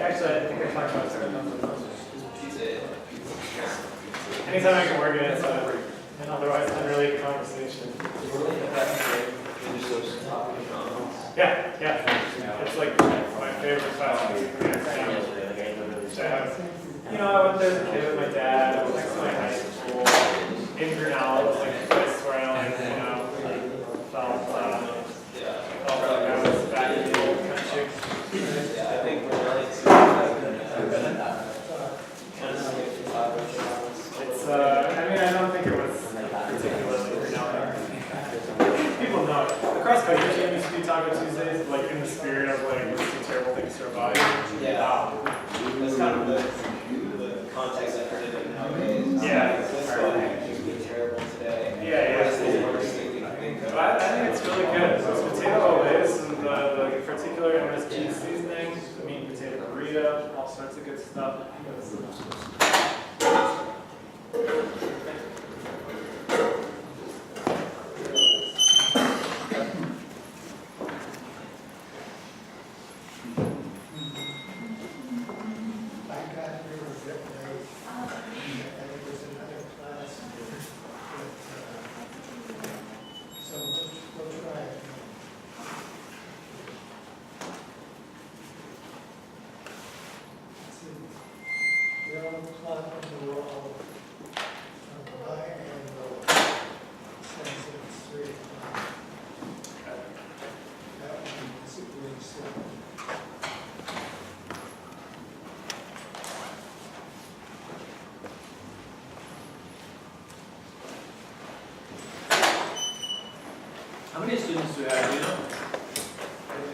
Actually, I think I talked about certain anytime I can work it, it's an otherwise unrelated conversation. Yeah, yeah. It's like my favorite class. You know, I went there as a kid with my dad. I was next to my high school. In Grinnell, it was like a place where I only, you know, felt like I was back in the old country. I think we're it's, I mean, I don't think it was particularly Grinnell. People know it. The cross country team used to do Taco Tuesdays, like in the spirit of like, let's do terrible things to our body. Yeah. That's kind of the context I heard it in nowadays. Yeah. This would be terrible today. Yeah. But I think it's really good. So it's potato olays and the particular MSG seasoning, the meat and potato burrito, all sorts of good stuff. How many students do we have, do you know?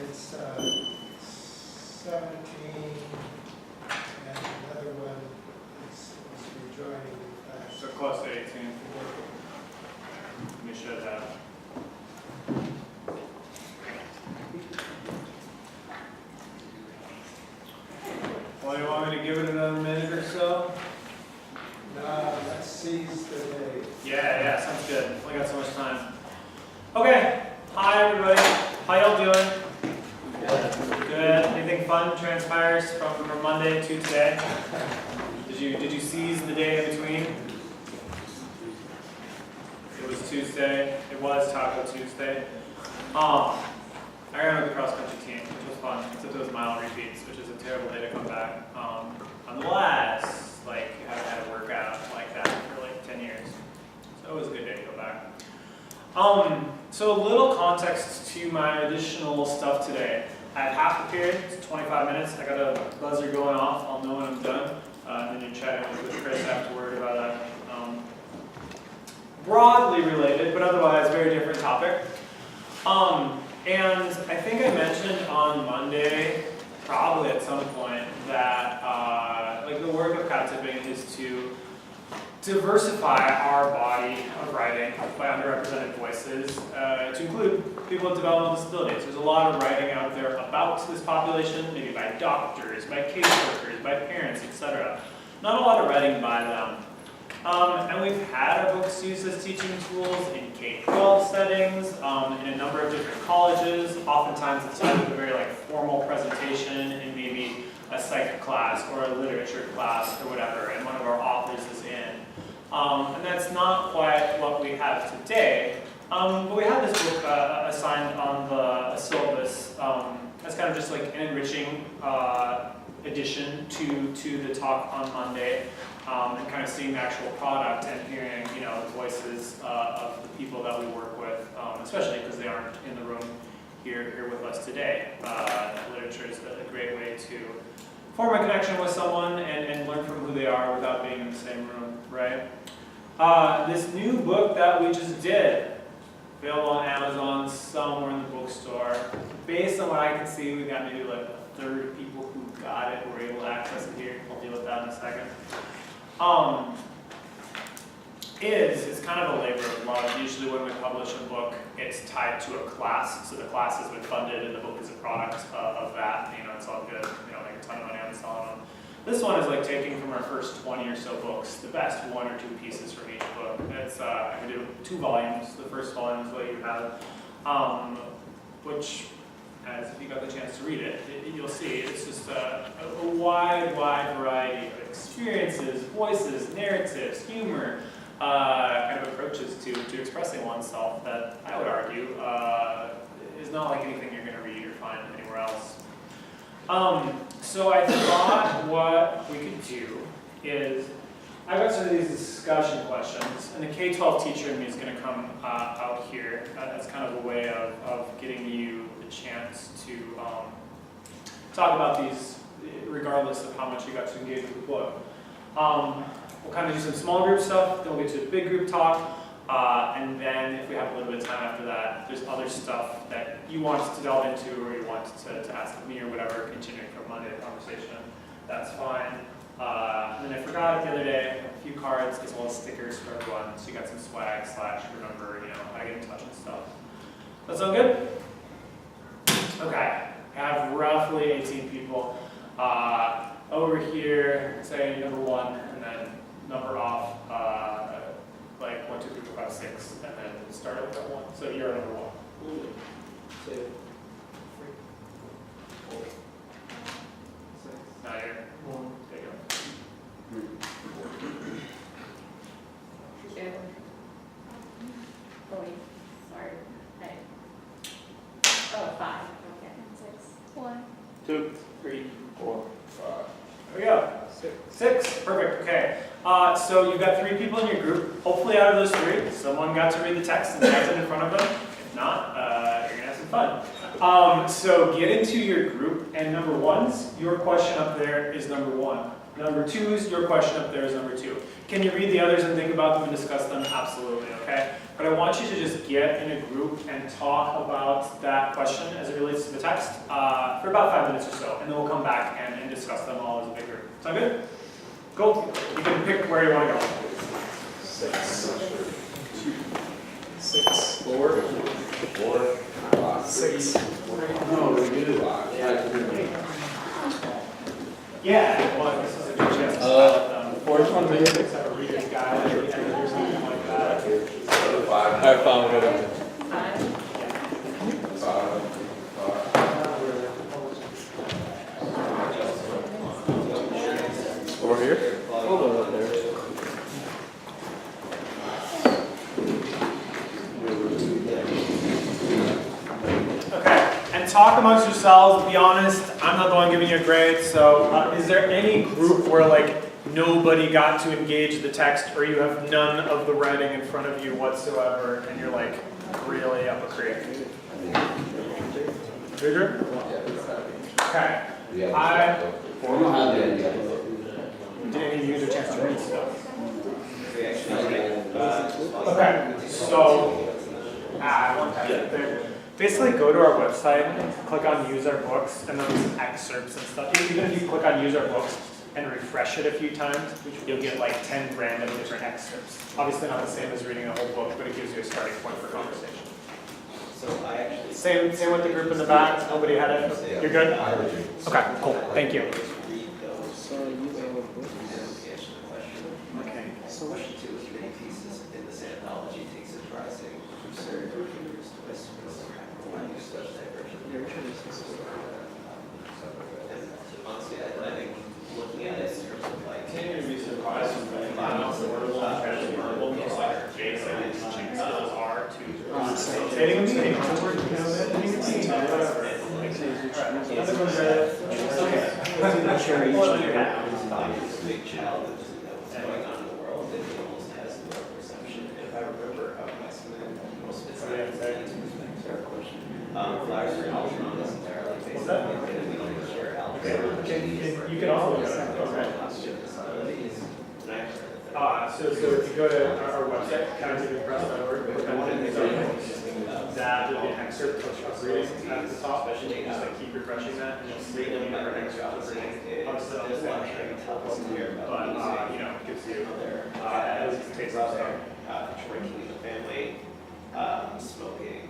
It's 17, and another one is supposed to be joining the class. So close to 18. We should have. Well, you want me to give it another minute or so? Let's seize the day. Yeah, sounds good. Only got so much time. Okay, hi everybody. How y'all doing? Good. Anything fun transpires from Monday to today? Did you seize the day in between? It was Tuesday. It was Taco Tuesday. I ran with the cross country team, which was fun. Except it was mile repeats, which is a terrible day to come back. Unless like you haven't had a workout like that for like 10 years. So it was a good day to go back. So a little context to my additional stuff today. I have half the period, it's 25 minutes. I got a buzzer going off, I'll know when I'm done. And then you're chatting with Chris afterward about a broadly related, but otherwise very different topic. And I think I mentioned on Monday, probably at some point, that like the work of cat tipping is to diversify our body of writing by underrepresented voices to include people with developmental disabilities. There's a lot of writing out there about this population, maybe by doctors, by caseworkers, by parents, etc. Not a lot of writing by them. And we've had our books used as teaching tools in K-12 settings, in a number of different colleges. Oftentimes it's either a very like formal presentation in maybe a psych class or a literature class or whatever, and one of our authors is in. And that's not quite what we have today. But we had this book assigned on the syllabus as kind of just like an enriching addition to the talk on Monday, and kind of seeing the actual product and hearing, you know, the voices of the people that we work with, especially because they aren't in the room here with us today. Literature is a great way to form a connection with someone and learn from who they are without being in the same room, right? This new book that we just did, available on Amazon, somewhere in the bookstore. Based on what I can see, we got maybe like a third of people who got it, were able to access it here. I'll deal with that in a second. It's kind of a labor of love. Usually when we publish a book, it's tied to a class. So the class has been funded and the book is a product of that. You know, it's all good. We don't make a ton of money on selling them. This one is like taking from our first 20 or so books, the best one or two pieces from each book. It's, we did 2 volumes. The first volume is what you have, which as if you got the chance to read it, you'll see it's just a wide variety of experiences, voices, narratives, humor, kind of approaches to expressing oneself that I would argue is not like anything you're going to read or find anywhere else. So I thought what we could do is, I got some of these discussion questions, and the K-12 teacher in me is going to come out here as kind of a way of getting you the chance to talk about these, regardless of how much you got to engage with the book. We'll kind of do some small group stuff, then we'll get to a big group talk, and then if we have a little bit of time after that, there's other stuff that you want to delve into or you want to ask me or whatever, continuing from Monday conversation. That's fine. And then I forgot it the other day, a few cards as well as stickers for everyone, so you got some swag / remember, how to get in touch and stuff. That sound good? Okay, I have roughly 18 people. Over here, say number 1, and then number off, like 1, 2, 3, 4, 5, 6, and then start at that 1. So you're number 1. 2, 3, 4, 6. Now you're 1. There you go. Oh, wait, sorry. Hey. Oh, 5, okay. 6. 1. 2, 3, 4, 5. There we go. 6. Perfect. Okay. So you've got 3 people in your group. Hopefully out of those 3, someone got to read the text and has it in front of them. If not, you're going to have some fun. So get into your group, and number 1's, your question up there is number 1. Number 2's, your question up there is number 2. Can you read the others and think about them and discuss them? Absolutely, okay? But I want you to just get in a group and talk about that question as it relates to the text for about 5 minutes or so, and then we'll come back and discuss them all as a big group. Sound good? Cool. You can pick where you want to go. 6, 6, 4, 4, 6. No, we did it. Yeah, well, this is a good chance to start with 4 minutes, have a reader's guide, or something like that. I found it. 5. Over here? Over there. Okay, and talk amongst yourselves. Be honest, I'm not the one giving you a grade, so is there any group where like nobody got to engage the text, or you have none of the writing in front of you whatsoever, and you're like really up a creek? Bigger? Okay. Did any of you get a chance to read stuff? Okay, so basically go to our website, click on use our books, and then there's excerpts and stuff. Even if you click on use our books and refresh it a few times, you'll get like 10 random different excerpts. Obviously not the same as reading a whole book, but it gives you a starting point for conversation. So I actually. Same with the group in the back. Nobody had it. You're good? Okay, cool. Thank you. Read those. So you have a book. Answer the question. Okay. So question 2 is many pieces in this anthology takes its rising from absurd figures to westerners and such diversion. And honestly, I think looking at it in terms of like Continue to be surprised when affordable and casually verbal, just like our basic teaching skills are to facilitating a meeting, leading a team, or whatever. big child that doesn't know what's going on in the world, and he almost has no perception. And if I remember how Westman, most of it's flowers are almost entirely based on we don't share You can also look at so if you go to our website, countypress.org, that will be an excerpt of reading at the top. Just like keep refreshing that, and you'll see the number of excerpts of reading. Obviously, I'll just but it gives you at least a taste of stuff. drinking in the family, smoking,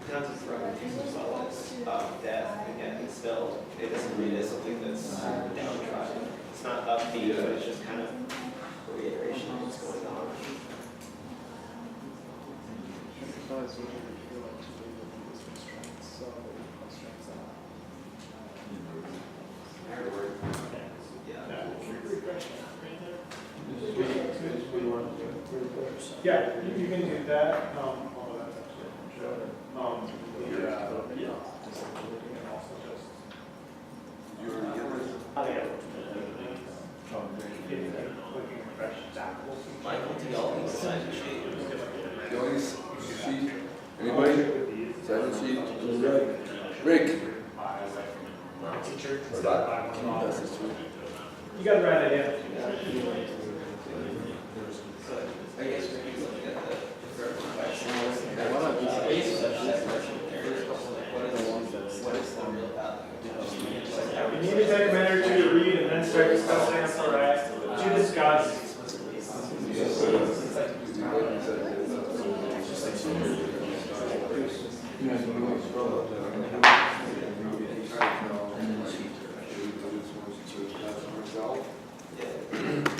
tons of drug abuse as well as death. Again, it's still, it doesn't read as something that's downtrodden. It's not upbeat, but it's just kind of a reiteration of what's going on. Because we feel like to read this restraint. So Yeah, you can do that. Oh, that's actually true. Yeah. And also just. Oh, yeah. Clicking refresh back will see. Michael, do y'all need to sign a sheet? The only sheet, anybody? Silent sheet? Rick? Teacher. Or that? Can you pass this to me? You got the right idea. I guess we're looking at the first question. What is the real value? You need to take a minute or two to read and then start discussing, that's all right. To discuss.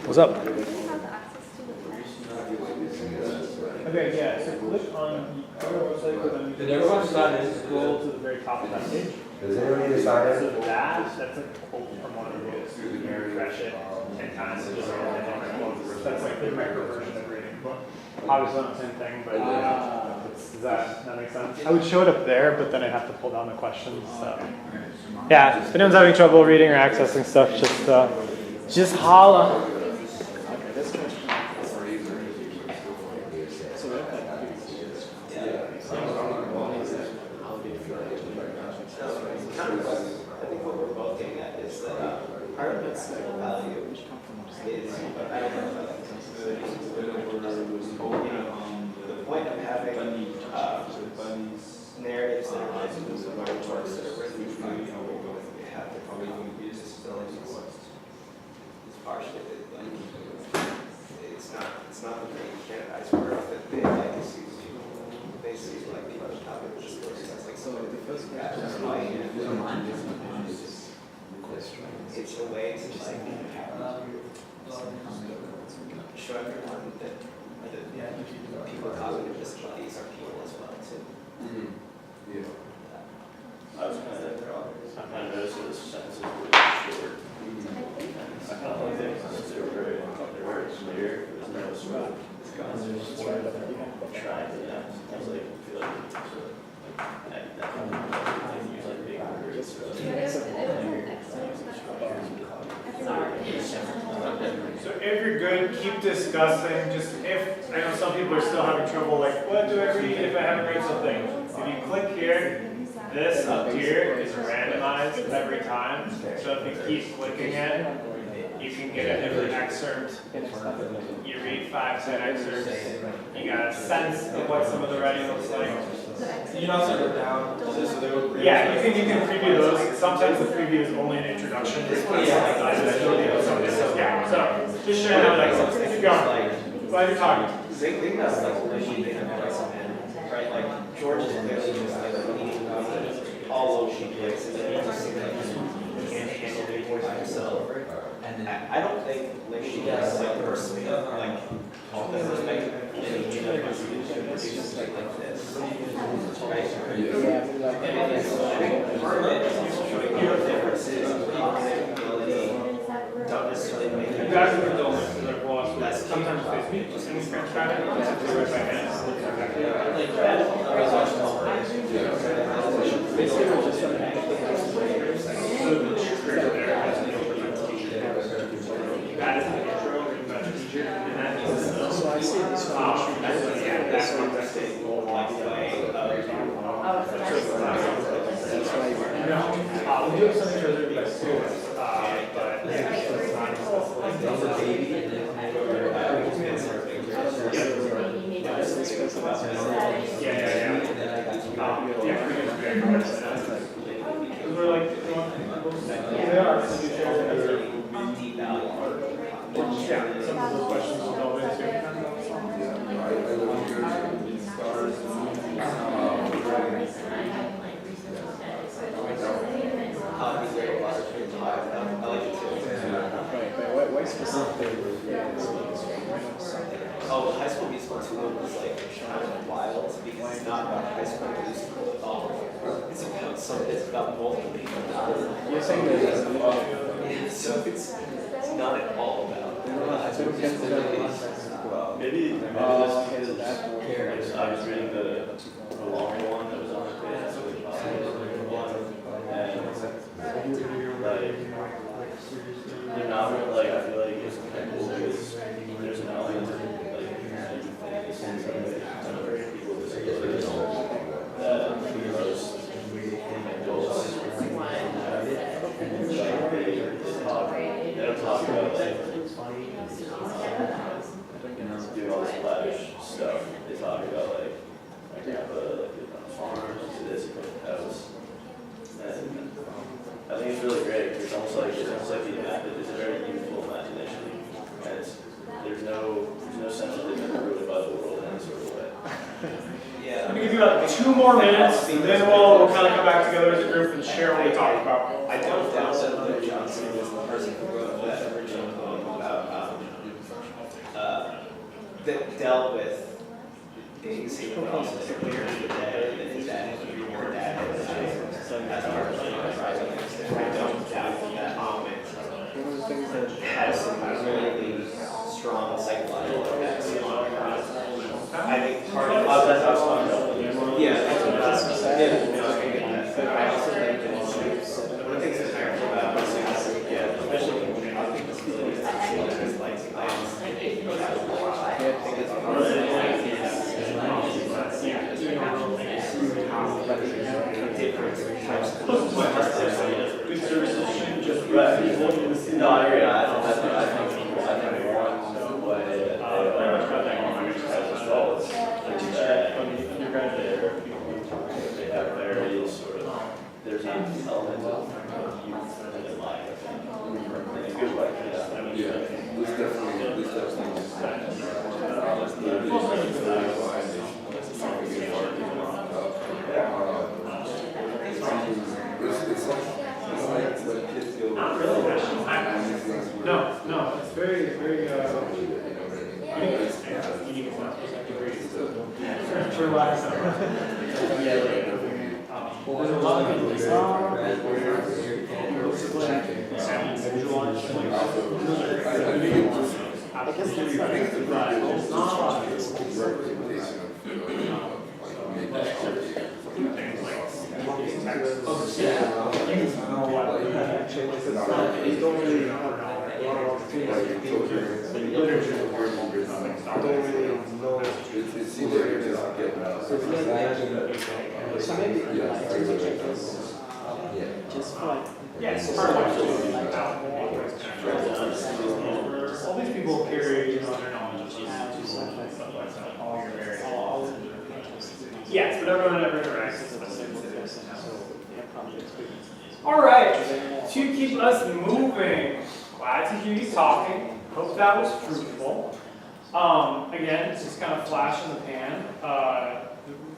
What's up? Okay, yeah, so click on the website, click on. Did everyone sign in? Scroll to the very top of that page. Does anyone need to sign in? So that's like pulled from one of the rules. You refresh it 10 times, and then that's like the micro version of reading. Obviously not the same thing, but does that make sense? I would show it up there, but then I'd have to pull down the questions. So yeah, if anyone's having trouble reading or accessing stuff, just holla. I think what we're both getting at is that part of its value is, but I don't know if that's the point of having narratives that are written, works that are written, we have to probably use disabilities is partially like it's not the main candidate's work that they like to see people. They see like people with disabilities as like somebody that feels it's a way to like show everyone that people with cognitive disabilities are people as well too. Yeah. I was kind of noticing this sentence is really short. I kind of like that they were very clear. There's no sort of trying to, yeah. I was like, I feel like that kind of use like big words. So if you're good, keep discussing. Just if I know some people are still having trouble, like what do I read if I haven't read something? If you click here, this up here is randomized every time. So if you keep clicking it, you can get a different excerpt. You read 5, 10 excerpts. You got a sense of what some of the writing looks like. You can also go down. Yeah, you can preview those. Sometimes the preview is only an introduction. Yeah, so just share how that goes. Keep going. Glad you're talking. They must like right? Like George is clearly just like all over the place, and then you just see that he can't handle the voice by himself. And I don't think Lindsay is like personally like the perspective it's just like this, right? And it's showing you differences in cognitive ability don't necessarily make You guys are going to lost. Sometimes they speak in transcribing. like basically we're just trying So I see this one. We do have something to reserve by students, but it's not we're like, they are, yeah, some of those questions will go into. Why specifically? Oh, High School Musical 2 was like kind of wild because it's not about High School Musical at all. It's about multiple people. You're saying that So it's not at all about High School Musical. maybe this Okay, is, so that's more I was reading the longer one that was on the page, and like, they're not, like, I feel like it's kind of cool because there's an element of, like, some people with disabilities that most adults, they don't talk about, like, doing all this lavish stuff. They talk about, like, my grandpa, like, lived on a farm, he did this, he built a house. And I think it's really great. It's almost like the it's a very youthful imagination, and there's no sense of being ruined by the world in any sort of way. Yeah. I'm gonna give you about 2 more minutes, and then we'll kind of come back together as a group and share what we talked about. I don't doubt that Luke Johnson was the person who wrote that original poem about, that dealt with being seen but also clear to the dead, and that his dad had to be more dad than his dad. That's our version of rising next to. I don't doubt that moment has some really strong psychological effects on her. I think part of that's what I was talking about. Yeah, that's what I was saying. Yeah, no, I can get that. But I also think that one of the things that's powerful about this is, yeah, especially when you're talking about disabilities, it's like I think it's one of the different types of Good services shouldn't just be. no, I agree. I think one way that they have very sort of, there's an element of youth in their life, I think, in a good way. Yeah, this definitely. It's like when kids go. Not really. No, it's very, very, unique for life. There's a lot of people I guess it's a pretty good representation Yes, part of all these people carry, their knowledge of stuff like that. All your various. Yes, but everyone never interacts. All right, to keep us moving. Glad to hear you talking. Hope that was fruitful. Again, it's just kind of flash in the pan.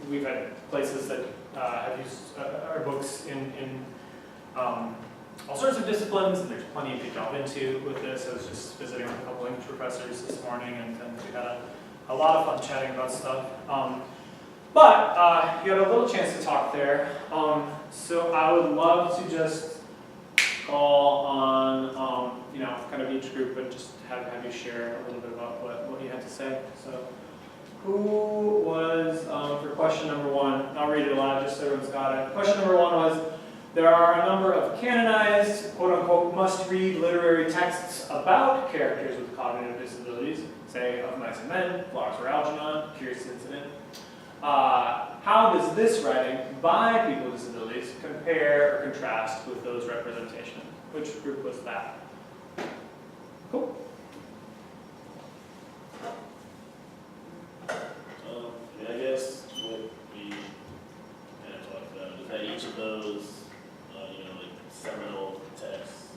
We've had places that have used our books in all sorts of disciplines, and there's plenty to delve into with this. I was just visiting with a couple English professors this morning, and we had a lot of fun chatting about stuff. But you had a little chance to talk there. So I would love to just call on, kind of each group, but just have you share a little bit about what you had to say. So who was, for question number 1, I'll read it aloud just so everyone's got it. Question number 1 was, there are a number of canonized, quote-unquote, must-read literary texts about characters with cognitive disabilities, say Of Mice and Men, Flowers for Algernon, Curious Incident. How does this writing by people with disabilities compare or contrast with those representations? Which group was that? Cool. I guess what we kind of talked about is that each of those, like seminal texts,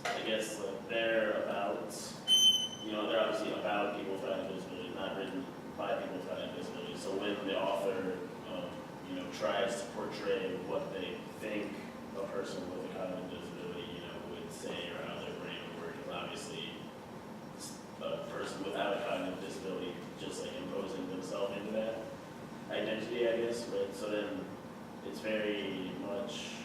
I guess like they're about, they're obviously about people with cognitive disabilities, not written by people with cognitive disabilities. So when the author, tries to portray what they think a person with a cognitive disability, would say or how their brain would work, is obviously a person without a cognitive disability just like imposing themselves into that identity, I guess, right? So then it's very much,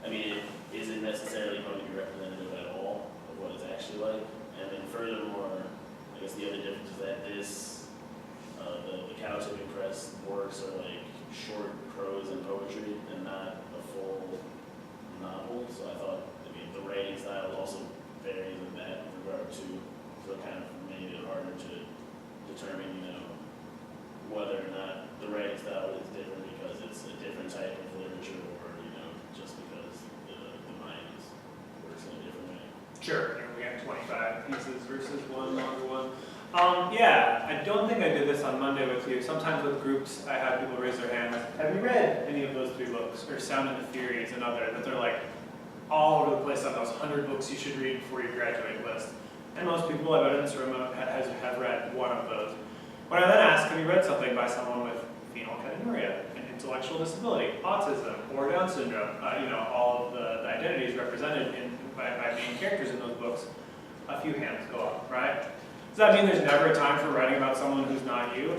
it isn't necessarily going to be representative at all of what it's actually like. And then furthermore, to determine, whether or not the writing style is different because it's a different type of literature, or, just because the mind works in a different way. Sure, we have 25 pieces versus one longer one. Yeah, I don't think I did this on Monday with you. Sometimes with groups, I have people raise their hands. Have you read any of those 3 books? Or Sound and the Fury is another, that they're like all over the place on those 100 books you should read before you graduate list. And most people I've in this room have read one of those. When I then ask, have you read something by someone with phenylketonuria, an intellectual disability, autism, or Down syndrome? All of the identities represented by main characters in those books, a few hands go up, right? Does that mean there's never a time for writing about someone who's not you, or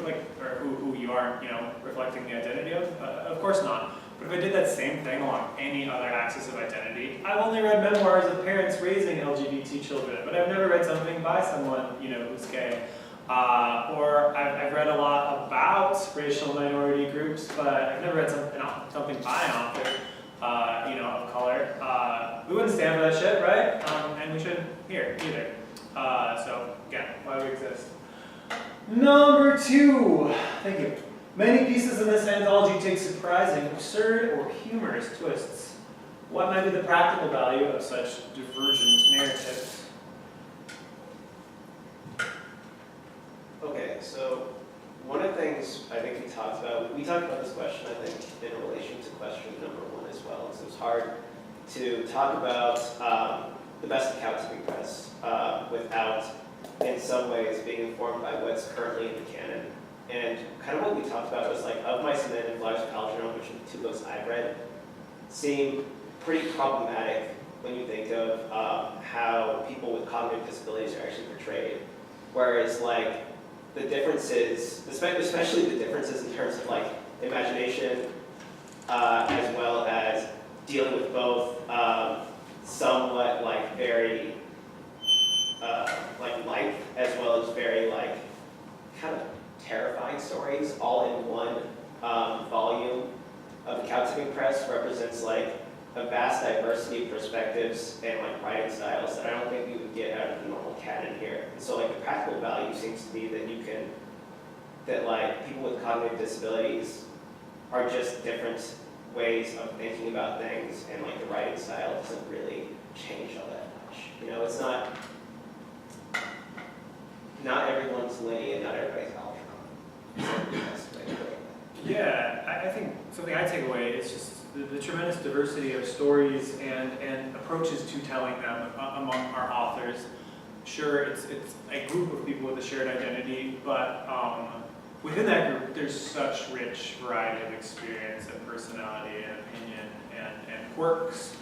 who you aren't, reflecting the identity of? Of course not. But if I did that same thing along any other axis of identity, I've only read memoirs of parents raising LGBT children, but I've never read something by someone, who's gay. Or I've read a lot about racial minority groups, but I've never read something by an author, of color. We wouldn't stand for that shit, right? And we shouldn't here either. So again, why we exist. Number 2, thank you. Many pieces in this anthology take surprising, absurd, or humorous twists. What might be the practical value of such divergent narratives? Okay, so one of the things I think we talked about this question, I think, in relation to question number 1 as well. So it's hard to talk about the best accounts of press without, in some ways, being informed by what's currently in the canon. And kind of what we talked about was like, Of Mice and Men and Flowers of Algernon, which are the 2 books I've read, seem pretty problematic when you think of how people with cognitive disabilities are actually portrayed. Whereas like the differences, especially the differences in terms of like imagination, as well as dealing with both somewhat like very like life, as well as very like kind of terrifying stories, all in one volume of the Counterfeit Press represents like a vast diversity of perspectives and like writing styles that I don't think we would get out of the normal canon here. And so like the practical value seems to be that like people with cognitive disabilities are just different ways of thinking about things, and like the writing style doesn't really change all that much. It's not everyone's Lenny and not everybody's Algernon. Yeah, I think something I take away is just the tremendous diversity of stories and approaches to telling them among our authors. Sure, it's a group of people with a shared identity, but within that group, there's such rich variety of experience and personality and opinion and quirks.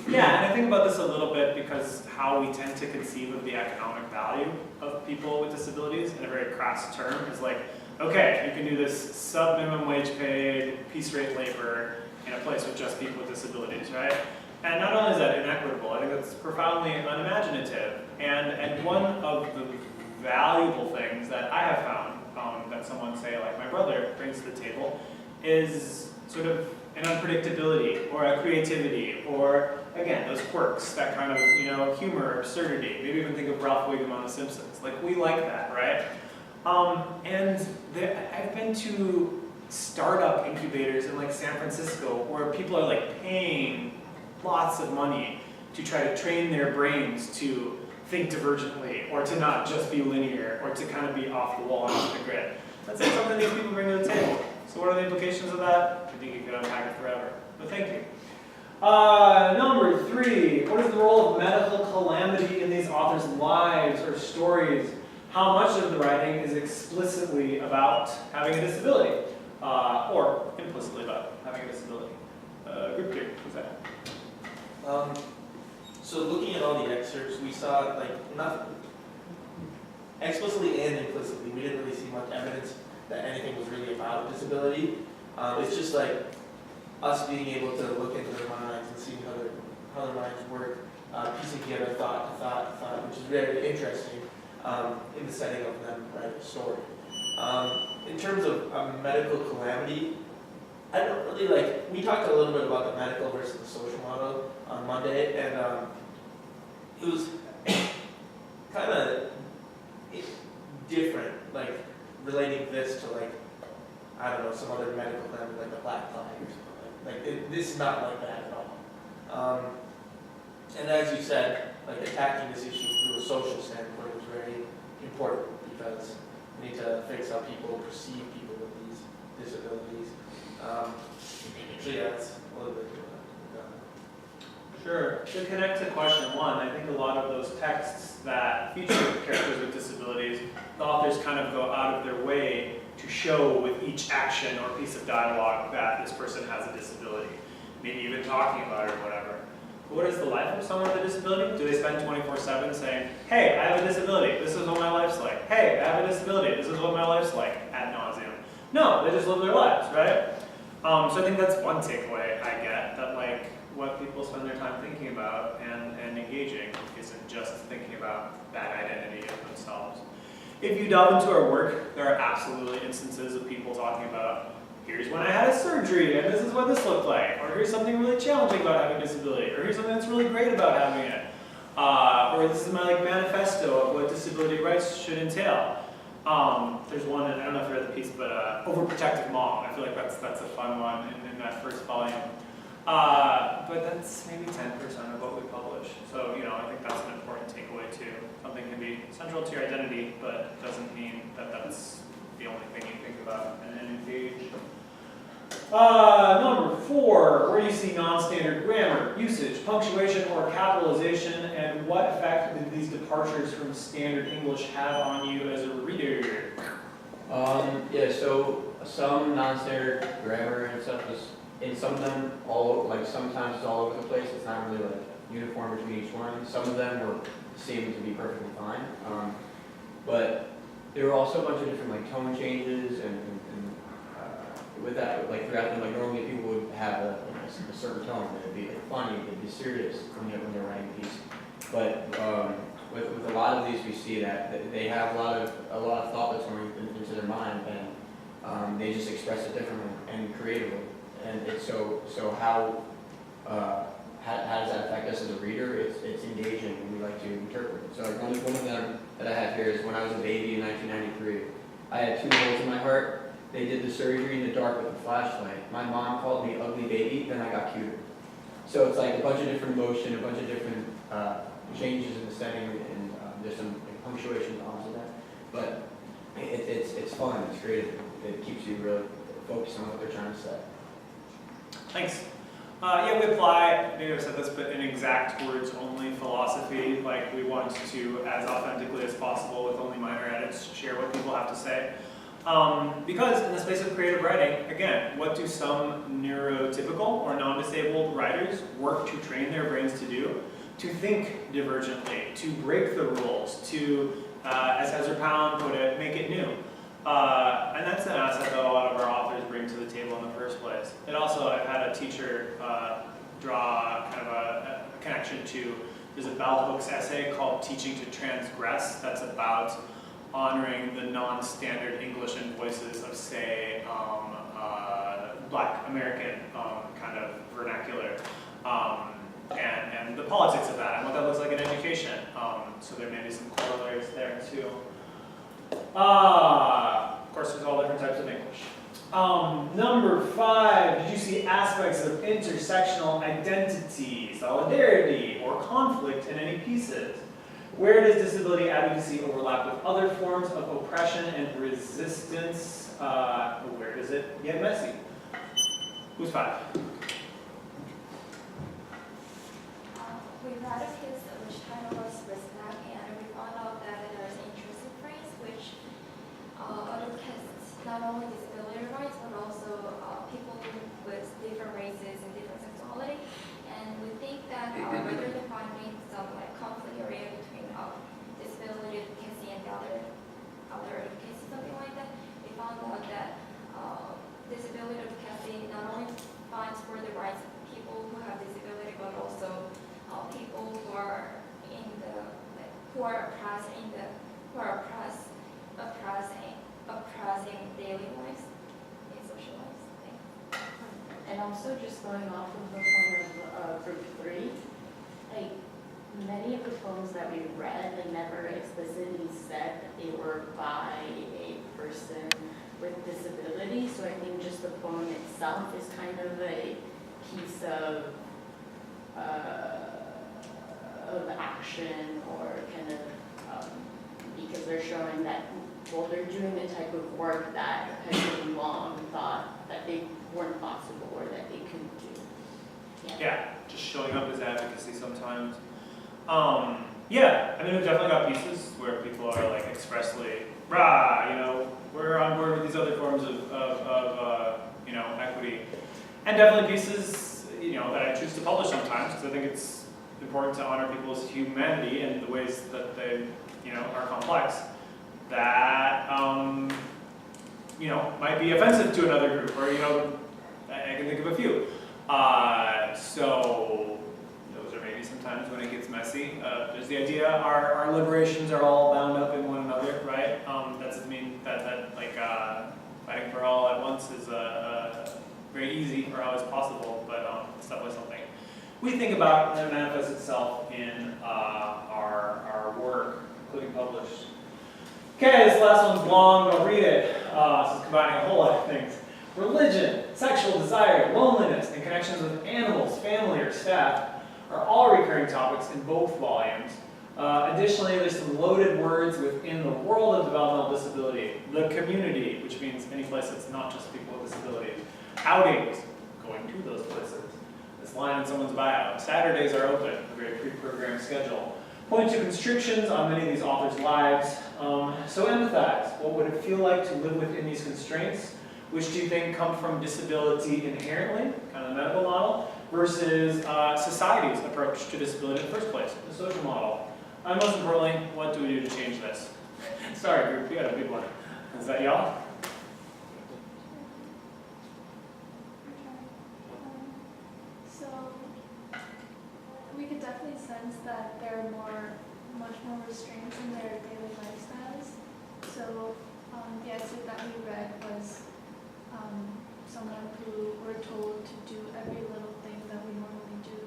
Yeah, and I think about this a little bit because how we tend to conceive of the economic value of people with disabilities in a very crass term is like, okay, you can do this sub-minimum wage paid, piece rate labor in a place with just people with disabilities, right? And not only is that inequitable, I think that's profoundly unimaginative. And one of the valuable things that I have found that someone, say, like my brother, brings to the table is sort of an unpredictability or a creativity or, again, those quirks, that kind of, humor, absurdity. Maybe even think of Ralph Wiggum on The Simpsons. Like, we like that, right? I've been to startup incubators in like San Francisco where people are like paying lots of money to try to train their brains to think divergently or to not just be linear or to kind of be off the wall and off the grid. That's like something these people bring to the table. So what are the implications of that? I think you could unpack it forever, but thank you. Number 3, what is the role of medical calamity in these authors' lives or stories? How much of the writing is explicitly about having a disability, or implicitly about having a disability? Group 2, who's that? So looking at all the excerpts, we saw like not explicitly and implicitly, we didn't really see much evidence that anything was really about disability. It's just like us being able to look into their minds and see how their minds work, piecing together thought to thought, which is very interesting in the setting of them writing a story. In terms of medical calamity, I don't really like, we talked a little bit about the medical versus the social model on Monday, and it was kind of different, like relating this to like, I don't know, some other medical claim like the black flag or something. Like this is not like that at all. And as you said, like attacking this issue through a social standpoint is very important because we need to fix how people perceive people with these disabilities. So yeah, that's a little bit. Sure. To connect to question one, I think a lot of those texts that feature characters with disabilities, the authors kind of go out of their way to show with each action or piece of dialogue that this person has a disability. Maybe even talking about it or whatever. But what is the life of someone with a disability? Do they spend 24/7 saying, hey, I have a disability, this is what my life's like. Hey, I have a disability, this is what my life's like, ad nauseum. No, they just live their lives, right? So I think that's one takeaway I get, that like what people spend their time thinking about and engaging isn't just thinking about that identity of themselves. If you delve into our work, there are absolutely instances of people talking about, here's when I had a surgery and this is what this looked like, or here's something really challenging about having a disability, or here's something that's really great about having it, or this is my like manifesto of what disability rights should entail. There's one, and I don't know if you read the piece, but Overprotective Mom. I feel like that's a fun one in that first volume. But that's maybe 10% of what we publish. So, you know, I think that's an important takeaway too. Something can be central to your identity, but it doesn't mean that that's the only thing you think about and engage. Number 4, where do you see non-standard grammar, usage, punctuation, or capitalization, and what effect did these departures from standard English have on you as a reader? Yeah, so some non-standard grammar and stuff is, in some of them, sometimes it's all over the place. It's not really like uniform between each one. Some of them seem to be perfectly fine. But there were also a bunch of different like tone changes and with that, like throughout them, like normally people would have a certain tone. It'd be like funny, it'd be serious when they're writing a piece. But with a lot of these, we see that they have a lot of thought that's going into their mind, and they just express it differently and creatively. And it's so how does that affect us as a reader? It's engaging, and we like to interpret it. So like one of them that I have here is when I was a baby in 1993. I had 2 holes in my heart. They did the surgery in the dark with a flashlight. My mom called me ugly baby, then I got cuter. So it's like a bunch of different emotion, a bunch of different changes in the setting, and there's some punctuation problems with that. But it's fun, it's creative. It keeps you really focused on what they're trying to say. Thanks. Yeah, we apply, maybe I've said this, but an exact words only philosophy. Like we want to, as authentically as possible with only minor edits, share what people have to say. Because in the space of creative writing, again, what do some neurotypical or non-disabled writers work to train their brains to do? To think divergently, to break the rules, to, as Ezra Pound put it, make it new. And that's an asset that a lot of our authors bring to the table in the first place. And also, I've had a teacher draw kind of a connection to, there's a bell hooks essay called Teaching to Transgress that's about honoring the non-standard English and voices of, say, Black American kind of vernacular, and the politics of that and what that looks like in education. So there may be some corollaries there too. Of course, there's all different types of English. Number 5, did you see aspects of intersectional identity, solidarity, or conflict in any pieces? Where does disability advocacy overlap with other forms of oppression and resistance? Where does it get messy? Who's 5? We read a piece which title was Respect, and we found out that there is an interesting phrase which advocates not only disability rights but also people with different races and different sexuality. And we think that rather than finding some like conflict area between disability advocacy and other advocacy, something like that, we found out that disability advocacy not only fights for the rights of people who have disability, but also people who are in the who are oppressing daily lives in social lives. And also just going off of the point of group 3, like many of the poems that we read, they never explicitly said that they were by a person with disability. So I think just the poem itself is kind of a piece of action, or kind of because they're showing that, well, they're doing the type of work that has been long thought that they weren't possible or that they couldn't do. Yeah, just showing up as advocacy sometimes. Yeah, I mean, we've definitely got pieces where people are like expressly, rah, you know, we're on board with these other forms of you know, equity. And definitely pieces, you know, that I choose to publish sometimes, because I think it's important to honor people's humanity and the ways that they, you know, are complex, that, you know, might be offensive to another group, or, you know, I can think of a few. So those are maybe sometimes when it gets messy. There's the idea our liberations are all bound up in one another, right? That doesn't mean that like fighting for all at once is very easy or always possible, but it's definitely something we think about and that manifests itself in our work, including published. Okay, this last one's long, I'll read it. This is combining a whole lot of things. Religion, sexual desire, loneliness, and connections with animals, family, or staff are all recurring topics in both volumes. Additionally, there's some loaded words within the world of developmental disability. The community, which means any place that's not just people with disabilities. Outings, going to those places. This line in someone's bio. Saturdays are open, a very pre-programmed schedule. Point to constrictions on many of these authors' lives. So empathize. What would it feel like to live within these constraints? Which do you think come from disability inherently, kind of the medical model, versus society's approach to disability in the first place, the social model? And most importantly, what do we do to change this? Sorry, group, we got a big one. Is that y'all? So we could definitely sense that there are much more restraints in their daily lifestyles. So the excerpt that we read was someone who were told to do every little thing that we normally do,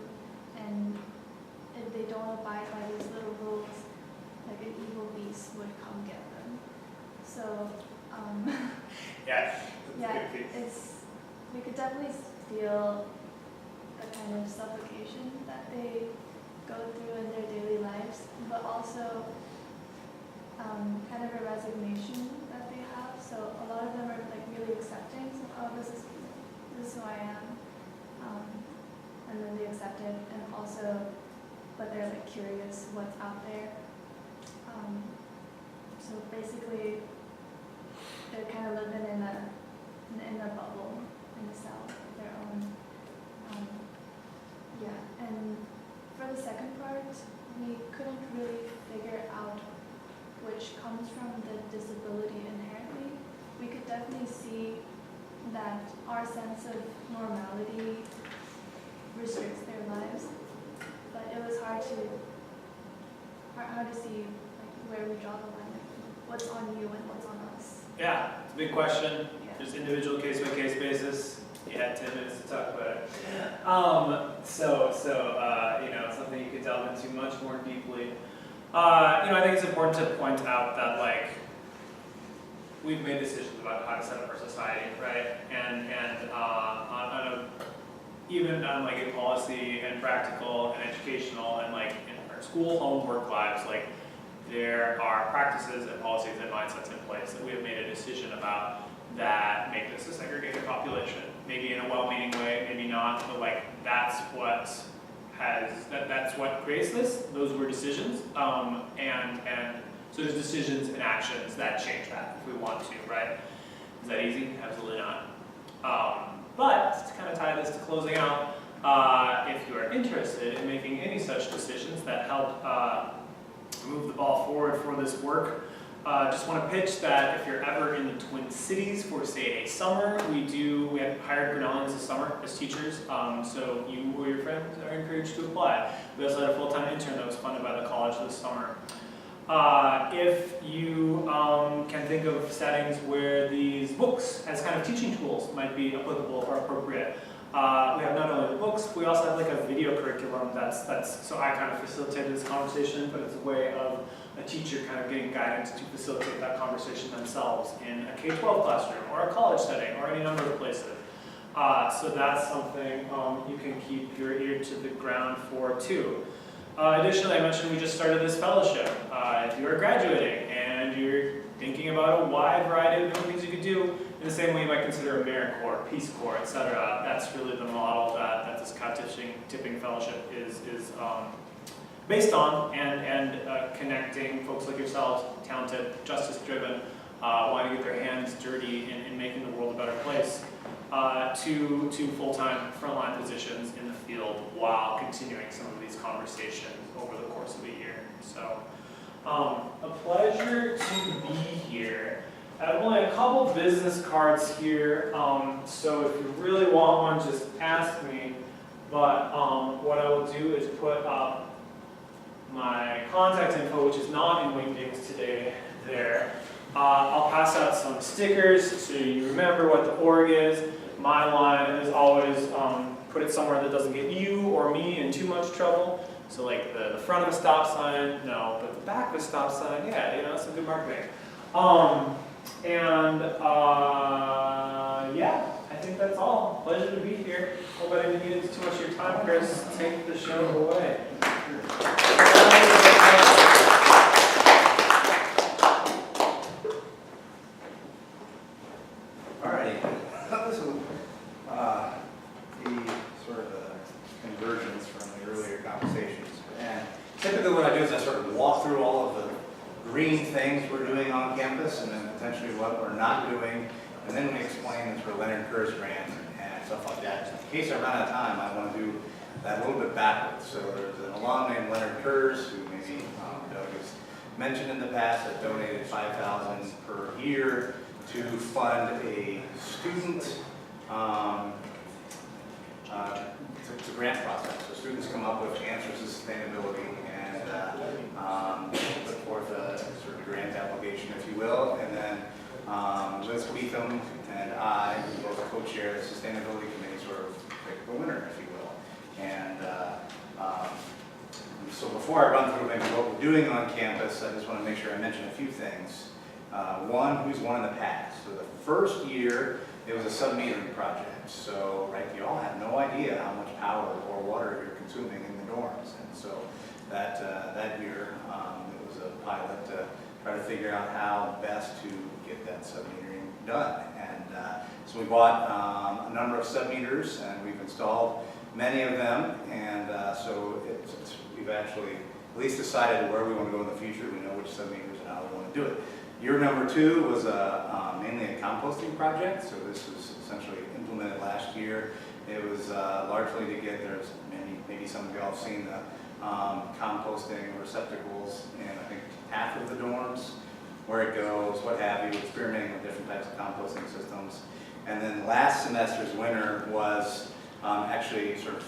and if they don't abide by these little rules, like an evil beast would come get them. So Yeah. yeah, we could definitely feel a kind of suffocation that they go through in their daily lives, but also kind of a resignation that they have. So a lot of them are like really accepting, so, oh, this is who I am, and then they accept it, and also, but they're like curious what's out there. So basically, they're kind of living in a bubble, in a cell of their own. Yeah, and for the second part, we couldn't really figure out which comes from the disability inherently. We could definitely see that our sense of normality restricts their lives, but it was hard to see like where we draw the line, like what's on you and what's on us. Yeah, it's a big question. Yeah. There's individual case-by-case basis. You had 10 minutes to talk about it. You know, it's something you could delve into much more deeply. You know, I think it's important to point out that, like, we've made decisions about how to set up our society, right? And even on like a policy and practical and educational and like in our school, home, work lives, like there are practices and policies and mindsets in place that we have made a decision about that make this a segregated population. Maybe in a well-meaning way, maybe not, but like that's what creates this. Those were decisions, and so there's decisions and actions that change that if we want to, right? Is that easy? Absolutely not. But to kind of tie this to closing out, if you are interested in making any such decisions that help move the ball forward for this work, just want to pitch that if you're ever in the Twin Cities for, say, a summer, we have hired Grinnellians this summer as teachers, so you or your friends are encouraged to apply. We also had a full-time intern that was funded by the college this summer. If you can think of settings where these books as kind of teaching tools might be applicable or appropriate, we have not only the books, we we also have like a video curriculum that's, so I kind of facilitated this conversation, but it's a way of a teacher kind of getting guidance to facilitate that conversation themselves in a K-12 classroom or a college setting or any number of places. So that's something you can keep your ear to the ground for too. Additionally, I mentioned we just started this fellowship. If you are graduating and you're thinking about a wide variety of different things you could do, in the same way you might consider AmeriCorps, Peace Corps, etc. That's really the model that this tipping fellowship is based on, and connecting folks like yourselves, talented, justice-driven, wanting to get their hands dirty in making the world a better place, to full-time frontline positions in the field while continuing some of these conversations over the course of a year. So, a pleasure to be here. I have only a couple business cards here, so if you really want one, just ask me. But what I will do is put up my contact info, which is not in Wingdings today, there. I'll pass out some stickers so you remember what the org is. My line is always put it somewhere that doesn't get you or me in too much trouble. So like the front of a stop sign, no, but the back of a stop sign, yeah, you know, some good marketing. Yeah, I think that's all. Pleasure to be here. Hope I didn't eat too much of your time, Chris. Take the show away. Alrighty, this is the sort of convergence from the earlier conversations. And typically what I do is I sort of walk through all of the green things we're doing on campus and then potentially what we're not doing. And then we explain this for Leonard Kerr's grant and stuff like that. In case I run out of time, I want to do that a little bit backwards. So there's an alum named Leonard Kerr's who maybe Doug has mentioned in the past that donated $5,000 per year to fund a student it's a grant process. So students come up with answers to sustainability and put forth a sort of grant application, if you will, and then Liz Weetham and I, who both co-chair the sustainability committee, sort of pick the winner, if you will. And so before I run through maybe what we're doing on campus, I just want to make sure I mention a few things. One, who's won in the past. So the first year, it was a sub-metering project. So, right, you all have no idea how much power or water you're consuming in the dorms. And so that year, it was a pilot to try to figure out how best to get that sub-metering done. And so we bought a number of sub-meters, and we've installed many of them. And so we've actually at least decided where we want to go in the future. We know which sub-meters and how we want to do it. Year number 2 was mainly a composting project. So this was essentially implemented last year. It was largely to get, there's maybe some of y'all have seen the composting receptacles in, I think, half of the dorms, where it goes, what have you, experimenting with different types of composting systems. And then last semester's winner was actually sort of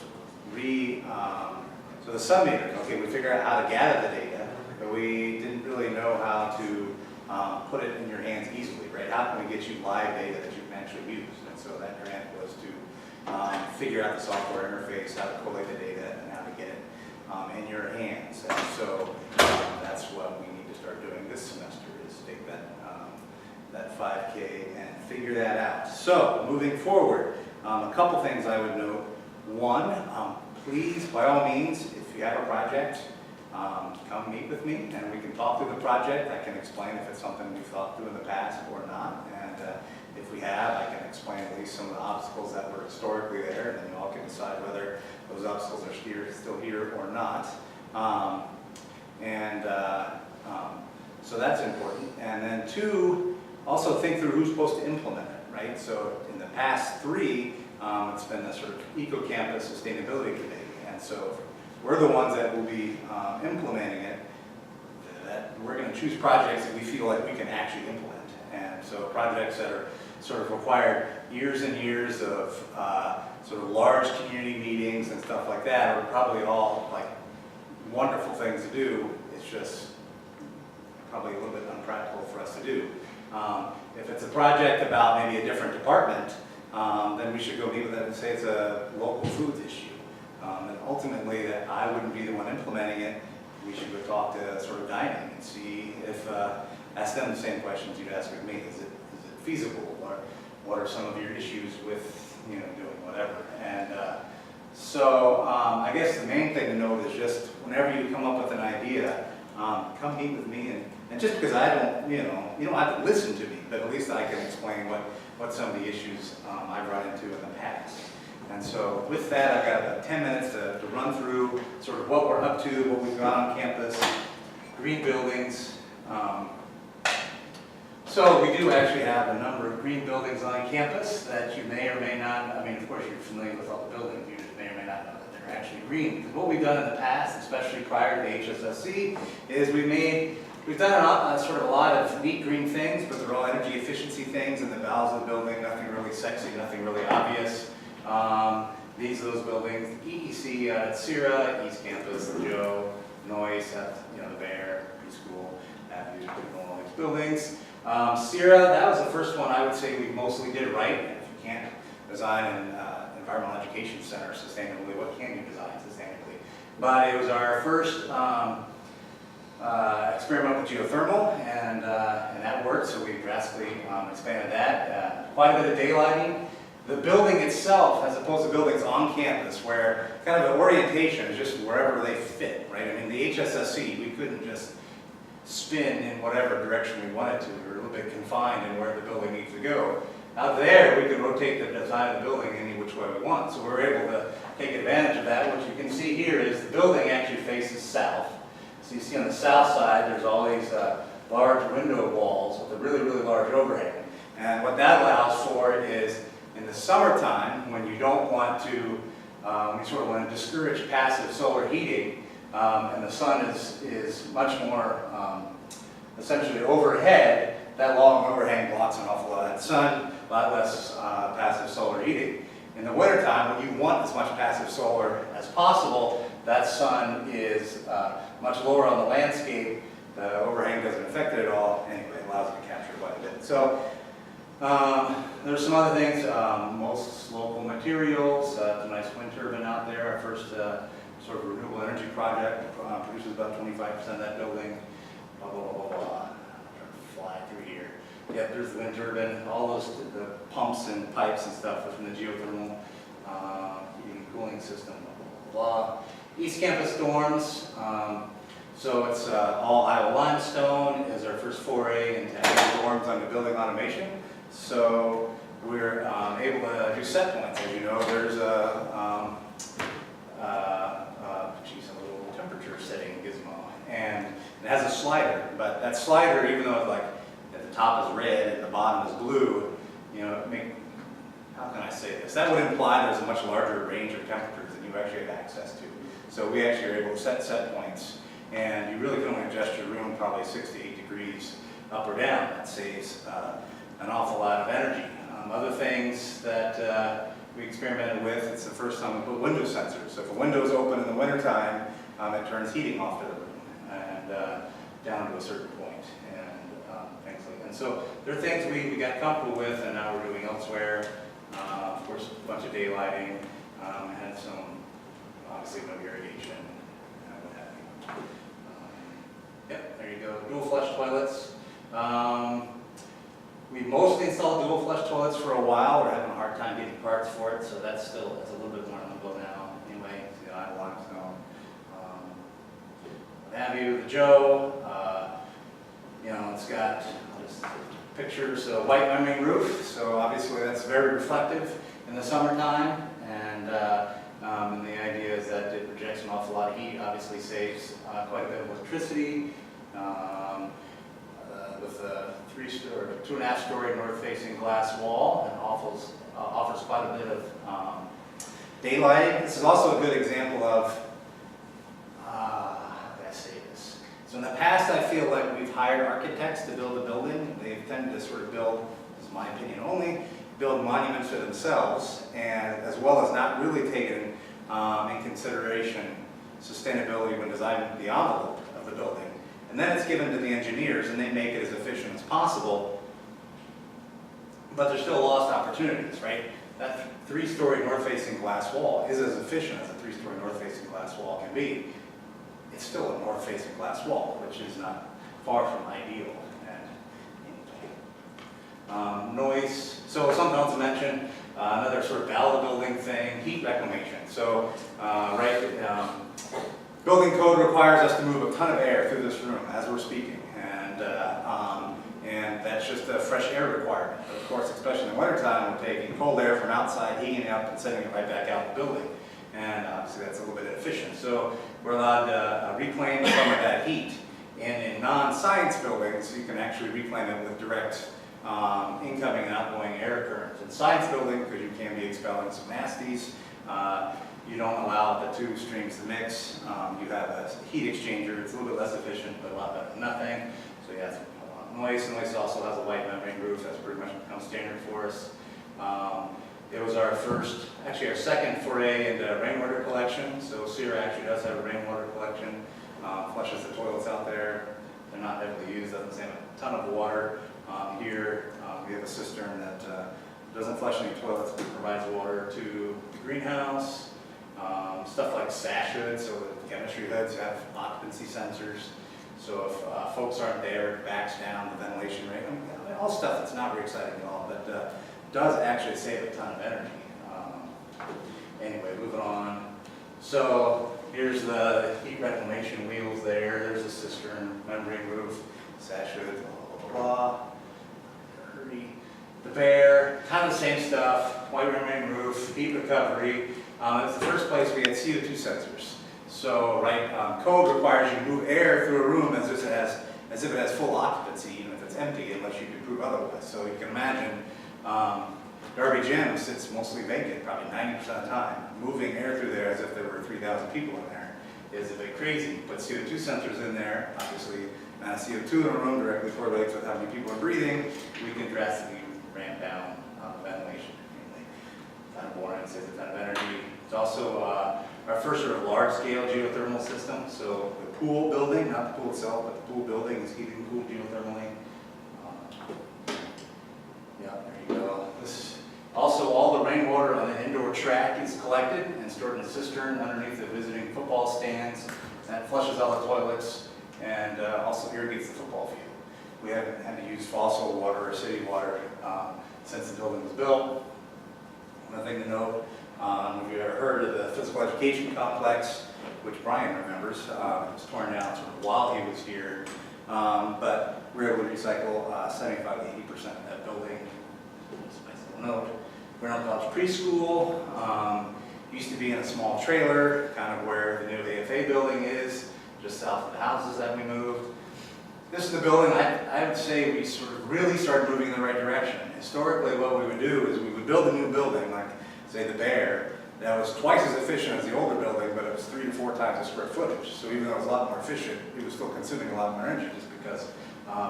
so the sub-meters, okay, we figured out how to gather the data, but we didn't really know how to put it in your hands easily, right? How can we get you live data that you can actually use? And so that grant was to figure out the software interface, how to collate the data, and how to get it in your hands. And so that's what we need to start doing this semester, is take that 5K and figure that out. So moving forward, a couple things I would note. One, please, by all means, if you have a project, come meet with me and we can talk through the project. I can explain if it's something we've thought through in the past or not. And if we have, I can explain at least some of the obstacles that were historically there, and then you all can decide whether those obstacles are still here or not. So that's important. And then 2, also think through who's supposed to implement it, right? So in the past 3, it's been the sort of eco-campus sustainability committee. And so we're the ones that will be implementing it. That we're going to choose projects that we feel like we can actually implement. And so projects that are sort of required years and years of sort of large community meetings and stuff like that are probably all like wonderful things to do. It's just probably a little bit unpractical for us to do. If it's a project about maybe a different department, then we should go meet with them and say it's a local foods issue. And ultimately, that I wouldn't be the one implementing it. We should go talk to sort of dining and see if, ask them the same questions you'd ask with me. Is it feasible? Or what are some of your issues with, you know, doing whatever? And so I guess the main thing to note is just whenever you come up with an idea, come meet with me. And just because I don't, you know, you don't have to listen to me, but at least I can explain what some of the issues I've run into in the past. And so with that, I've got about 10 minutes to run through sort of what we're up to, what we've got on campus, green buildings. So we do actually have a number of green buildings on campus that you may or may not, I mean, of course you're familiar with all the buildings, you just may or may not know that they're actually green. Because what we've done in the past, especially prior to the HSSC, is we've done sort of a lot of neat green things, but they're all energy efficiency things in the bowels of the building, nothing really sexy, nothing really obvious. These are those buildings, EEC at Sierra, East Campus, the Joe, Boyce, you know, the Bear, preschool, Avenue, all these buildings. Sierra, that was the first one I would say we mostly did right. And if you can't design an environmental education center sustainably, what can you design sustainably? But it was our first experiment with geothermal, and that worked, so we drastically expanded that. Quite a bit of daylighting. The building itself, as opposed to buildings on campus, where kind of the orientation is just wherever they fit, right? I mean, the HSSC, we couldn't just spin in whatever direction we wanted to. We were a little bit confined in where the building needs to go. Out there, we could rotate the design of the building any which way we want. So we were able to take advantage of that. What you can see here is the building actually faces south. So you see on the south side, there's all these large window walls with a really, really large overhang. And what that allows for is, in the summertime, when you don't want to, you sort of want to discourage passive solar heating, and the sun is much more essentially overhead, that long overhang blocks an awful lot of that sun, a lot less passive solar heating. In the wintertime, when you want as much passive solar as possible, that sun is much lower on the landscape. The overhang doesn't affect it at all. Anyway, it allows it to capture quite a bit. So there's some other things. Most local materials. It's a nice wind turbine out there. Our first sort of renewable energy project produces about 25% of that building. Blah, blah, blah, blah, blah. I'm trying to fly through here. Yep, there's the wind turbine. All those, the pumps and pipes and stuff from the geothermal heating and cooling system. Blah, blah, blah. East Campus dorms. So it's all Iowa limestone is our first foray into adding dorms under building automation. So we're able to do set points. As you know, there's a little temperature setting gizmo, and it has a slider. But that slider, even though it's like at the top is red and the bottom is blue, you know, how can I say this? That would imply there's a much larger range of temperatures than you actually have access to. So we actually are able to set points, and you really can only adjust your room probably 6 to 8 degrees up or down. That saves an awful lot of energy. Other things that we experimented with, it's the first time we put window sensors. So if a window is open in the wintertime, it turns heating off to the room and down to a certain point, and things like that. And so there are things we got comfortable with and now we're doing elsewhere. Of course, a bunch of daylighting, had some, obviously no irrigation, what have you. Yep, there you go. Dual flush toilets. We mostly installed dual flush toilets for a while. We're having a hard time getting parts for it, so that's a little bit more on the go now. Anyway, see the Iowa limestone. What have you? The Joe. You know, it's got just pictures of white memory roof, so obviously that's very reflective in the summertime, and the idea is that it projects an awful lot of heat. Obviously, saves quite a bit of electricity. With a 2.5 story north-facing glass wall, and offers quite a bit of daylighting. This is also a good example of, how can I say this? So in the past, I feel like we've hired architects to build a building. They've tended to sort of build, this is my opinion only, build monuments for themselves, and as well as not really taken in consideration sustainability when designing the envelope of the building. And then it's given to the engineers, and they make it as efficient as possible. But there's still lost opportunities, right? that three-story north-facing glass wall is as efficient as a three-story north-facing glass wall can be. It's still a north-facing glass wall, which is not far from ideal. And noise, so something else to mention, another sort of ballot building thing, heat reclamation. So, building code requires us to move a ton of air through this room as we're speaking. And that's just a fresh air requirement. Of course, especially in the wintertime, we're taking cold air from outside, heating it up, and sending it right back out the building. And obviously that's a little bit inefficient. So we're allowed to reclaim some of that heat. And in non-science buildings, you can actually reclaim it with direct incoming and outgoing air currents. In science building, because you can be expelling some nasties, you don't allow the two streams to mix. You have a heat exchanger. It's a little bit less efficient, but a lot better than nothing. So you have noise. Noise also has a white membrane roof. That's pretty much become standard for us. It was our second foray into rainwater collection. So Sierra actually does have a rainwater collection. Flushes the toilets out there. They're not heavily used. Doesn't save a ton of water. Here we have a cistern that doesn't flush any toilets, but provides water to the greenhouse. Stuff like sash hoods, so the chemistry hoods have occupancy sensors. So if folks aren't there, it backs down the ventilation rate. I mean, all stuff that's not very exciting at all, but does actually save a ton of energy. Anyway, moving on. So here's the heat reclamation wheels there. There's a cistern, membrane roof, sash hood, blah, blah, blah. The Bear, kind of the same stuff, white membrane roof, heat recovery. It's the first place we had CO2 sensors. So, code requires you to move air through a room as if it has full occupancy, even if it's empty, unless you can prove otherwise. So you can imagine Derby Gym sits mostly vacant, probably 90% of the time. Moving air through there as if there were 3,000 people in there is a bit crazy. Put CO2 sensors in there, obviously, CO2 in a room directly correlates with how many people are breathing. We can drastically ramp down ventilation. Kind of boring, saves a ton of energy. It's also our first sort of large-scale geothermal system. So the pool building, not the pool itself, but the pool building is heated and cooled geothermally. Yeah, there you go. Also, all the rainwater on the indoor track is collected and stored in a cistern underneath the visiting football stands. That flushes out the toilets and also irrigates the football field. We haven't had to use fossil water or city water since the building was built. Another thing to note, if you've ever heard of the physical education complex, which Bryan remembers, it was torn down sort of while he was here, but we were able to recycle 75 to 80% of that building. Just a nice little note. Grinnell College Preschool used to be in a small trailer, kind of where the new AFA building is, just south of the houses that we moved. This is the building, I would say we sort of really started moving in the right direction. Historically, what we would do is we would build a new building, like, say, the Bear, that was twice as efficient as the older building, but it was 3 to 4 times the square footage. So even though it was a lot more efficient, it was still consuming a lot more energy just because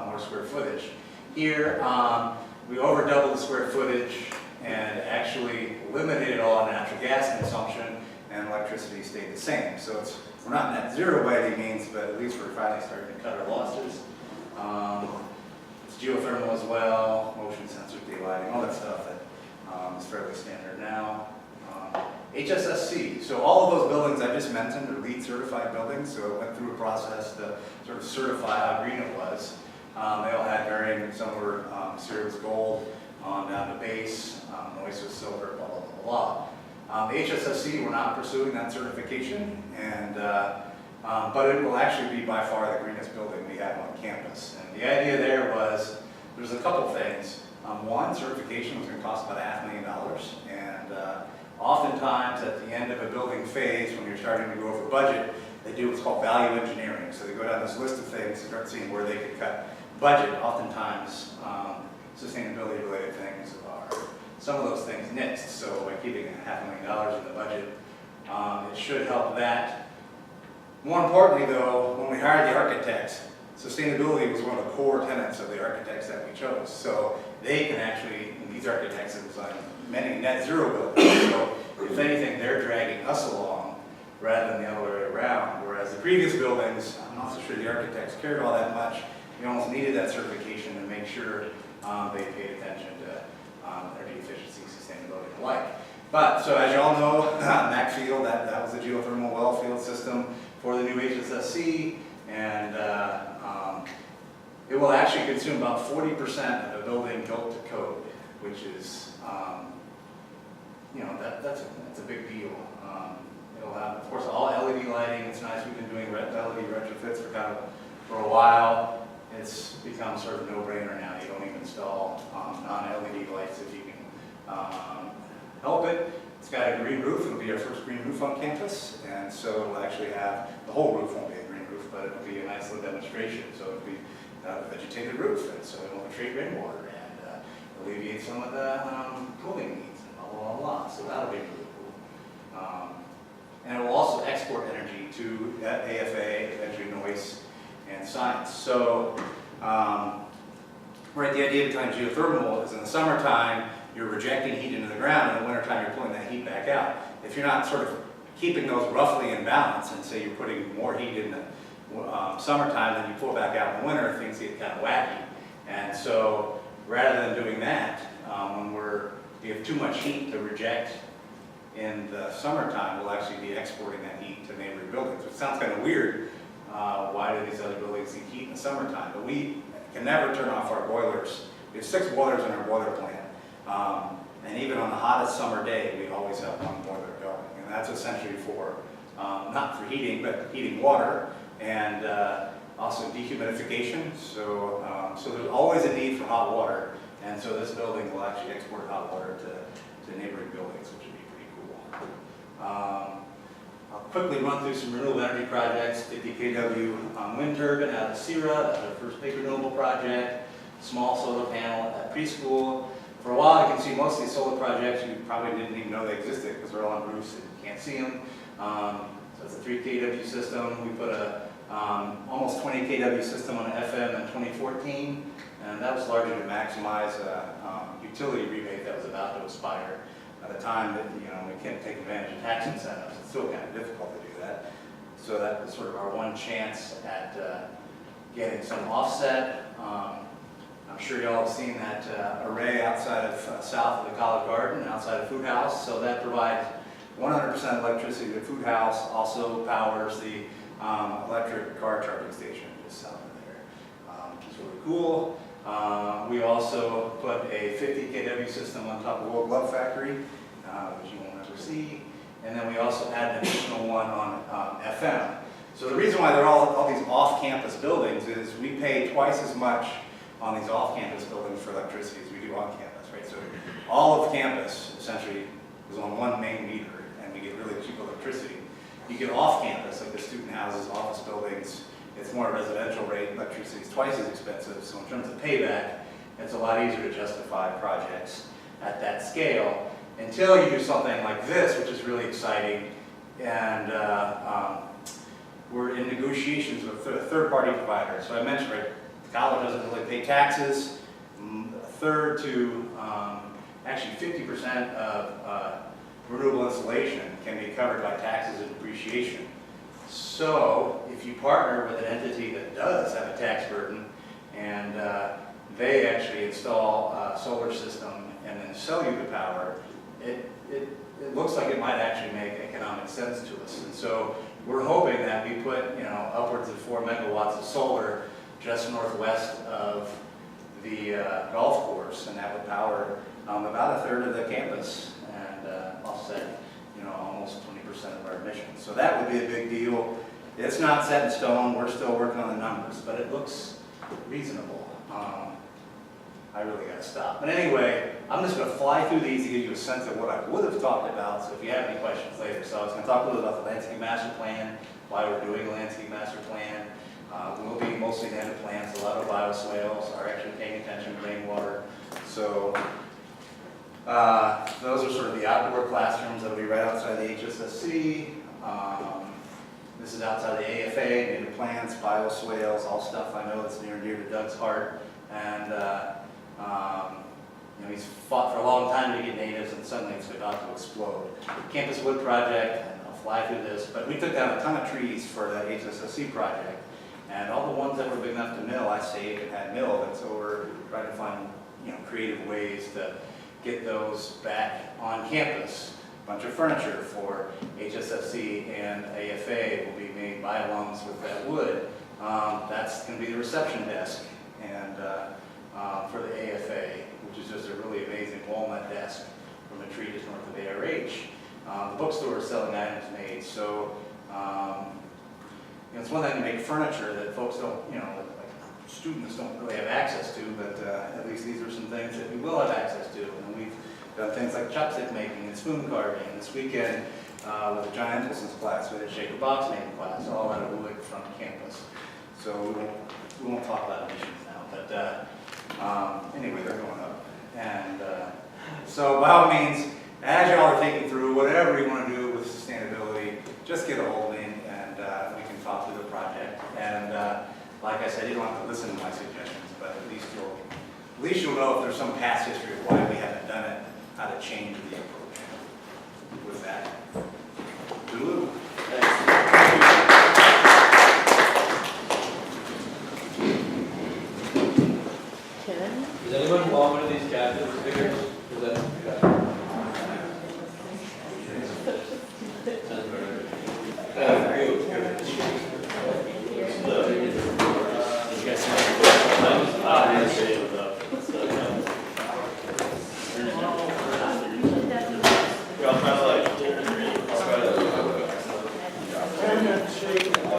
more square footage. Here, we over doubled the square footage and actually eliminated all natural gas consumption, and electricity stayed the same. So we're not net zero by any means, but at least we're finally starting to cut our losses. It's geothermal as well, motion sensors, daylighting, all that stuff that is fairly standard now. HSSC, so all of those buildings I just mentioned are LEED certified buildings, so it went through a process to sort of certify how green it was. They all had varying, some were Sirius gold down to base, Boyce was silver, blah, blah, blah, blah. The HSSC, we're not pursuing that certification, and but it will actually be by far the greenest building we have on campus. And the idea there was, there's a couple things. One, certification was going to cost about $500,000, and oftentimes at the end of a building phase, when you're starting to go over budget, they do what's called value engineering. So they go down this list of things and start seeing where they could cut budget. Oftentimes, sustainability related things are some of those things nixed. So by keeping $500,000 in the budget, it should help that. More importantly though, when we hired the architects, sustainability was one of the core tenets of the architects that we chose. So they can actually, these architects have designed many net zero buildings. So if anything, they're dragging us along rather than the other way around. Whereas the previous buildings, I'm not so sure the architects cared all that much. We almost needed that certification to make sure they paid attention to energy efficiency, sustainability, and the like. But, so as you all know, Mac Field, that was the geothermal well field system for the new HSSC, and it will actually consume about 40% of the building built to code, which is, that's a big deal. It'll have, of course, all LED lighting. It's nice. We've been doing LED retrofits for a while. It's become sort of a no-brainer now. You don't even install non-LED lights if you can help it. It's got a green roof. It'll be our first green roof on campus, and so it'll actually have, the whole roof won't be a green roof, but it'll be a nice little demonstration. So it'll be a vegetated roof, and so it'll treat rainwater and alleviate some of the cooling needs and blah, blah, blah, blah. So that'll be really cool. And it will also export energy to AFA, eventually Boyce, and science. So, right, the idea behind geothermal is in the summertime, you're rejecting heat into the ground, and in the wintertime, you're pulling that heat back out. If you're not sort of keeping those roughly in balance, and say you're putting more heat in the summertime than you pull back out in the winter, things get kind of wacky. And so, rather than doing that, when you have too much heat to reject in the summertime, we'll actually be exporting that heat to neighboring buildings. Which sounds kind of weird. Why do these other buildings need heat in the summertime? But we can never turn off our boilers. We have 6 boilers in our boiler plant. And even on the hottest summer day, we always have one boiler going. And that's essentially for, not for heating, but heating water and also dehumidification. So, so there's always a need for hot water. And so this building will actually export hot water to neighboring buildings, which would be pretty cool. I'll quickly run through some renewable energy projects. 50 kW wind turbine out of Sierra, that's our first big renewable project. Small solar panel at preschool. For a while, you can see most of these solar projects, you probably didn't even know they existed because they're all on roofs and you can't see them. So it's a 3 kW system. We put a almost 20 kW system on an FM in 2014, and that was largely to maximize a utility rebate that was about to expire. At a time that we can't take advantage of tax incentives, it's still kind of difficult to do that. So that was sort of our one chance at getting some offset. I'm sure y'all have seen that array outside of south of the College Garden, outside of Food House. So that provides 100% electricity to Food House, also powers the electric car charging station just south of there. It's really cool. We also put a 50 kW system on top of World Glove Factory, which you won't ever see. And then we also added an additional one on FM. So the reason why they're all these off-campus buildings is we pay twice as much on these off-campus buildings for electricity as we do on campus, right? So all of campus essentially is on one main meter, and we get really cheap electricity. You get off-campus, like the student houses, office buildings, it's more residential rate, electricity is twice as expensive. So in terms of payback, it's a lot easier to justify projects at that scale until you do something like this, which is really exciting. And we're in negotiations with a third-party provider. So I mentioned, right, the college doesn't really pay taxes. A third to actually 50% of renewable installation can be covered by taxes and depreciation. So if you partner with an entity that does have a tax burden and they actually install a solar system and then sell you the power, it looks like it might actually make economic sense to us. And so we're hoping that we put upwards of 4 megawatts of solar just northwest of the golf course, and that would power about a third of the campus and offset almost 20% of our emissions. So that would be a big deal. It's not set in stone. We're still working on the numbers, but it looks reasonable. I really got to stop. But anyway, I'm just going to fly through these to give you a sense of what I would have talked about. So if you have any questions later. So I was going to talk a little about the landscape master plan, why we're doing a landscape master plan. We'll be mostly native plants. A lot of bioswales are actually paying attention to rainwater. So those are sort of the outdoor classrooms that will be right outside the HSSC. This is outside the AFA, native plants, bioswales, all stuff I know that's near and dear to Doug's heart. And he's fought for a long time to get natives, and suddenly it's about to explode. Campus Wood Project, and I'll fly through this, but we took down a ton of trees for the HSSC project. And all the ones that were big enough to mill, I saved and had milled. And so we're trying to find creative ways to get those back on campus. A bunch of furniture for HSFC and AFA will be made by alums with that wood. That's going to be the reception desk and for the AFA, which is just a really amazing walnut desk from a tree just north of ARH. The bookstore is selling items made, so it's one thing to make furniture that folks don't, like students don't really have access to, but at least these are some things that we will have access to. And we've done things like chopstick making and spoon carving. And this weekend, with John Entelson's class, we had a shaker box making class, all out of wood from campus. So we won't talk about emissions now, but anyway, they're going up. And so by all means, as y'all are thinking through whatever you want to do with sustainability, just get a hold of me and we can talk through the project. And like I said, you don't have to listen to my suggestions, but at least you'll know if there's some past history of why we haven't done it, how to change the approach with that.